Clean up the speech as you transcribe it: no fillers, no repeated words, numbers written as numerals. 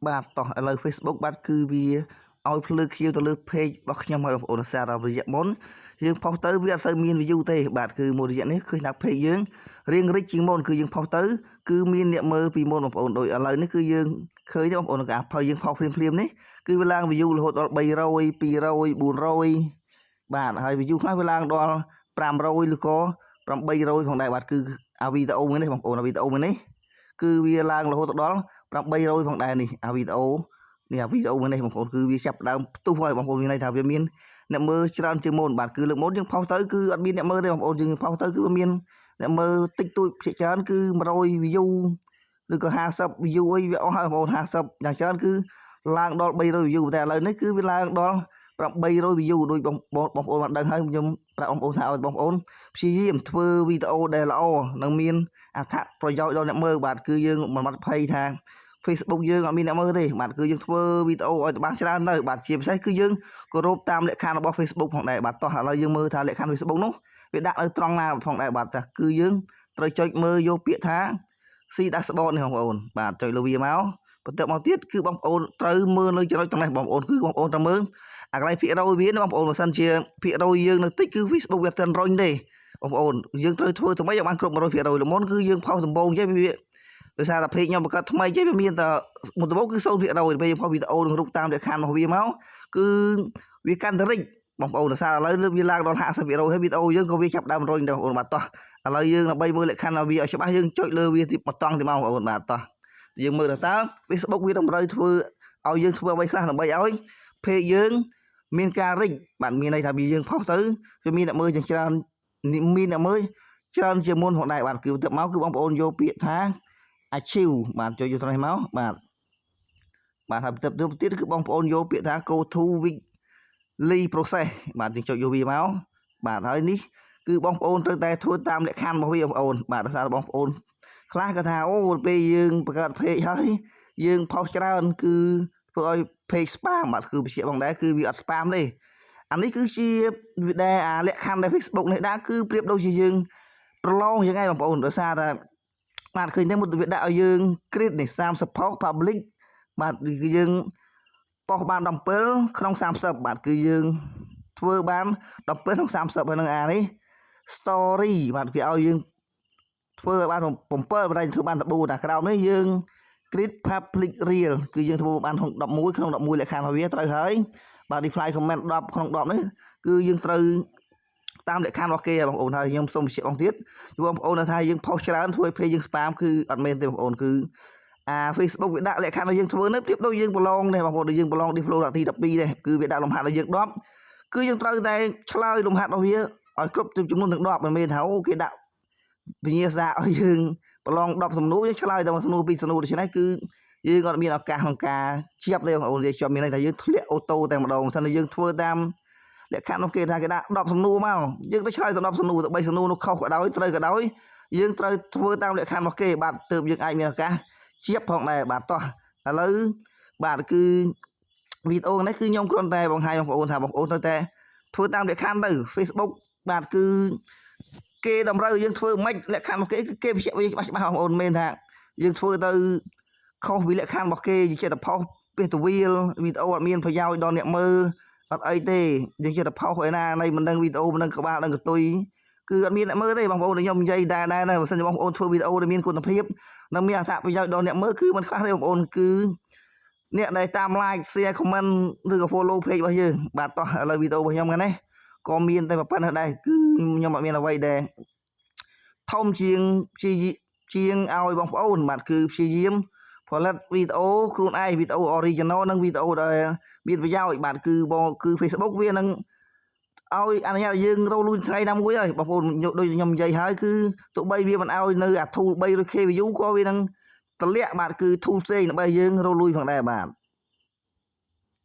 បាទតោះឥឡូវ Facebook បាទគឺវាឲ្យភ្លើខៀវទៅលើ page របស់ខ្ញុំហើយបងប្អូនសាររយៈមុនយើងផុសទៅវាអត់សូវមាន view ទេបាទគឺមួយរយៈនេះឃើញថា page យើងរៀងរិចជាងមុនគឺយើងផុសទៅគឺមានអ្នកមើលពីមុនបងប្អូនដូចឥឡូវនេះគឺយើងឃើញទេបងប្អូនការផុសយើងផុសភ្លាមៗនេះគឺវាឡើង view រហូតដល់300 200 400បាទហើយ view ខ្លះវាឡើងដល់500ឬក៏800ផងដែរបាទគឺអាវីដេអូមួយនេះបងប្អូនអាវីដេអូមួយនេះគឺវាឡើងរហូតដល់800ផងដែរនេះអាវីដេអូមួយនេះបងប្អូនគឺវាចាប់ដើមផ្ទុះហើយបងប្អូនមានន័យថាវាមានអ្នកមើលច្រើនជាងមុនបាទគឺលើកមុនយើងផុសទៅគឺអត់មានអ្នកមើលទេបងប្អូនយើងផុសទៅគឺមានអ្នកមើលតិចតួចភាគច្រើនគឺ100 view ឬក៏50 view អីវាអស់ហើយបងប្អូន50យ៉ាងច្រើនគឺឡើងដល់300 view តែឥឡូវនេះគឺវាឡើងដល់800 view ដូចបងប្អូនបានដឹងហើយខ្ញុំប្រាប់បងប្អូនថាឲ្យបងប្អូនព្យាយាមធ្វើវីដេអូដែលល្អនិងមានអត្ថប្រយោជន៍ដល់អ្នកមើលបាទគឺយើងមិនបាត់ភ័យថា Facebook យើងអត់មានអ្នកមើលទេបាទគឺយើងធ្វើវីដេអូឲ្យបានច្រើនទៅបាទជាពិសេសគឺយើងគោរពតាមលក្ខខណ្ឌរបស់ Facebook ផងដែរបាទតោះឥឡូវយើងមើលថាលក្ខខណ្ឌ Facebook នោះវាដាក់នៅត្រង់ណាផងដែរបាទគឺយើងត្រូវចុចមើលយកពាក្យថា See Dashboard នេះបងប្អូនបាទចុចលើវាមកបន្ទាប់មកទៀតគឺបងប្អូនត្រូវមើលនៅចំណុចទាំងនេះបងប្អូនគឺបងប្អូនត្រូវមើលអាកន្លែងភាគរយវាបងប្អូនបើសិនជាភាគរយយើងនៅតិចគឺ Facebook វាអត់ទាន់រុញទេបងប្អូនយើងត្រូវធ្វើទៅម៉េចឲ្យបានគ្រប់ 100% ល្មនគឺយើងផុសដំបូងចេះវាដោយសារតែเพจខ្ញុំបង្កើតថ្មីចេះវាមានតែមុនដំបូងគឺ 0% ពេលយើងផុសវីដេអូនឹងរូបតាមលក្ខខណ្ឌរបស់វាមកគឺវាកាន់តែរិចបងប្អូនដោយសារឥឡូវវាឡើងដល់ 50% ហើយវីដេអូយើងក៏វាចាប់ដើមរុញដែរបងប្អូនបាទតោះឥឡូវយើងដើម្បីមើលលក្ខខណ្ឌវាឲ្យច្បាស់យើងចុចលើវាទីបតង់ទីមកបងប្អូនបាទតោះយើងមើលតើ Facebook វាតម្រូវធ្វើឲ្យយើងធ្វើអ្វីខ្លះដើម្បីឲ្យเพจយើងមានការរិចបាទមានន័យថាវាយើងផុសទៅវាមានអ្នកមើលច្រើនមានអ្នកមើលច្រើនជាងមុនផងដែរបាទគឺទៅមកគឺបងប្អូនយកពាក្យថា achieve បាទចូលយកត្រង់នេះមកបាទហើយទៅទៀតគឺបងប្អូនយកពាក្យថា go to weekly process បាទយើងចុចយកវាមកបាទហើយនេះគឺបងប្អូនត្រូវតែធ្វើតាមលក្ខខណ្ឌរបស់វាបងប្អូនបាទដោយសារបងប្អូនខ្លះគាត់ថាអូពេលយើងបង្កើត page ហើយយើងផុសច្រើនគឺធ្វើឲ្យ page spam បាទគឺបញ្ជាក់ផងដែរគឺវាអត់ spam ទេអានេះគឺជាវាដែលអាលក្ខខណ្ឌដែល Facebook នេះដាក់គឺប្រៀបដូចជាយើងប្រឡងយ៉ាងហ្នឹងបងប្អូនដោយសារតែបាទឃើញទេមុតវាដាក់ឲ្យយើង create នេះ30 post public បាទគឺយើងប៉ុសបាន17ក្នុង30បាទគឺយើងធ្វើបាន17ក្នុង30ហើយនឹងអានេះ story បាទគេឲ្យយើងធ្វើឲ្យបាន7បណ្ដាញធ្វើបាន14តែក្រោមនេះយើង create public reel គឺយើងធ្វើបាន11ក្នុង11លក្ខខណ្ឌរបស់វាត្រូវហើយបាទ reply comment 10ក្នុង10នេះគឺយើងត្រូវតាមលក្ខខណ្ឌរបស់គេបងប្អូនហើយខ្ញុំសូមបញ្ជាក់បងទៀតបងប្អូនថាយើងផុសច្រើនធ្វើឲ្យ page យើង spam គឺអត់មែនទេបងប្អូនគឺFacebook វាដាក់លក្ខខណ្ឌឲ្យយើងធ្វើនេះប្រៀបដូចយើងប្រឡងនេះបងប្អូនដូចយើងប្រឡង Deflow ដល់ទី12នេះគឺវាដាក់លំហាត់ឲ្យយើង10គឺយើងត្រូវតែឆ្លើយលំហាត់របស់វាឲ្យគ្រប់ចំនួនទាំង10មិនមែនថាអូគេដាក់វិញ្ញាសាឲ្យយើងប្រឡង10សំណួរយើងឆ្លើយតែមួយសំណួរ2សំណួរដូច្នេះគឺយើងអត់មានឱកាសក្នុងការជាប់ទេបងប្អូននិយាយជាប់មានន័យថាយើងធ្លាក់អូតូតែម្ដងមិនសិនយើងធ្វើតាមលក្ខខណ្ឌនោះគេថាគេដាក់10សំណួរមកយើងទៅឆ្លើយទៅ10សំណួរទៅ3សំណួរនោះខុសក៏ដោយត្រូវក៏ដោយយើងត្រូវធ្វើតាមលក្ខខណ្ឌរបស់គេបាទទើបយើងអាចមានឱកាសជាប់ផងដែរបាទតោះឥឡូវបាទគឺវីដេអូនេះគឺខ្ញុំគ្រាន់តែបង្ហាញបងប្អូនថាបងប្អូនត្រូវតែធ្វើតាមលក្ខខណ្ឌទៅ Facebook បាទគឺគេតម្រូវយើងធ្វើមិនលក្ខខណ្ឌរបស់គេគឺគេបញ្ជាក់វាច្បាស់បងប្អូនមិនមែនថាយើងធ្វើទៅខុសពីលក្ខខណ្ឌរបស់គេយើងចេះតែផុសពីទៅវីដេអូអត់មានប្រយោជន៍ដល់អ្នកមើលអត់អីទេយើងចេះតែផុសឯណានៃមិនដឹងវីដេអូមិនដឹងក្បាលដឹងកតុយគឺអត់មានអ្នកមើលទេបងប្អូនខ្ញុំនិយាយដែរបើសិនជាបងប្អូនធ្វើវីដេអូដែលមានគុណភាពនិងមានអត្ថប្រយោជន៍ដល់អ្នកមើលគឺមិនខ្វះទេបងប្អូនគឺអ្នកដែលតាម like share comment ឬក៏ follow page របស់យើងបាទតោះឥឡូវវីដេអូរបស់ខ្ញុំហ្នឹងណាក៏មានតែប៉ុណ្ណេះដែរគឺខ្ញុំអត់មានអ្វីដែរធំជាងឲ្យបងប្អូនបាទគឺព្យាយាមផលិតវីដេអូខ្លួនឯងវីដេអូ original និងវីដេអូដែលមានប្រយោជន៍បាទគឺ Facebook វានឹងឲ្យអនុញ្ញាតយើងរកលុយថ្ងៃណាមួយហើយបងប្អូនដូចខ្ញុំនិយាយហើយគឺទោះបីវាមិនឲ្យនៅអា tool 300k view ក៏វានឹងតម្លាក់បាទគឺ tool ផ្សេងដើម្បីយើងរកលុយផងដែរបាទ